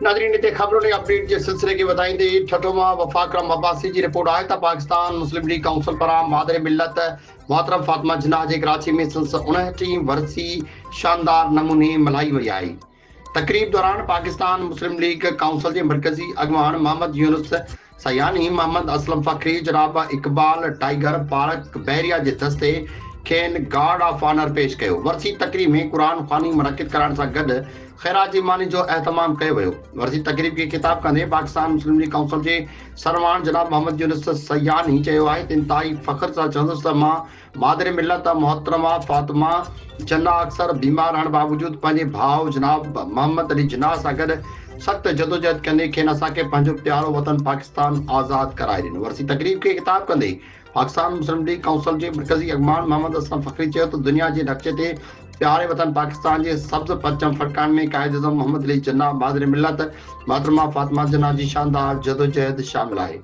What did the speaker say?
नाज़रीन हिते ख़बरों ने अपडेट के सिलसिले के बताईंदे छठो माह वफ़ाक़रम अब्बासी की रिपोर्ट आहे त पाकिस्तान मुस्लिम लीग काउंसिल पारां मादर मिल्लत मोहतरम फातिमा जिन्ना जे कराची में 59वीं वरसी शानदार नमूने मल्हाई वई आहे। तकरीब दौरान पाकिस्तान मुस्लिम लीग काउंसिल के मरकज़ी अगवान मोहम्मद यूनुस सयानी, मोहम्मद असलम फ़खरी, जनाब इकबाल टाइगर पार्क बहरिया के दस्ते खेन गार्ड ऑफ ऑनर पेश कयो। वरसी तकरीब में कुरान ख़्वानी मुनक़िद करण सां गॾु ख़ैरात जी मानी जो एहतमाम कयो वियो। वरसी तकरीब खे ख़िताब कंदे पाकिस्तान मुस्लिम लीग काउंसिल के सरमान जनाब मोहम्मद यूनुस सयानी चयो आहे त इंतहाई फ़ख्र सां चवंदुसि त मां मादर मिल्लत मोहतरमा फातिमा जिन्ना अक्सर बीमार रहण बावजूद पंहिंजे भाउ जनाब मोहम्मद अली जिन्ना सां गॾु सख्त जदोजहद कंदे खेनि असांखे पंहिंजो प्यारो वतन पाकिस्तान आज़ाद कराए ॾिनो। वरसी तकरीब खे ख़िताब कंदे पाकिस्तान मुस्लिम लीग काउंसिल के मरकज़ी अगमान मोहम्मद असलम फ़खरी चयो त दुनिया के नक्शे ते प्यारे वतन पाकिस्तान के सब्ज़ परचम फड़काने में कायद अज़म मोहम्मद अली जिन्ना मादर मिल्लत मोहतरमा फातिमा जिन्ना की शानदार जदोजहद शामिल है।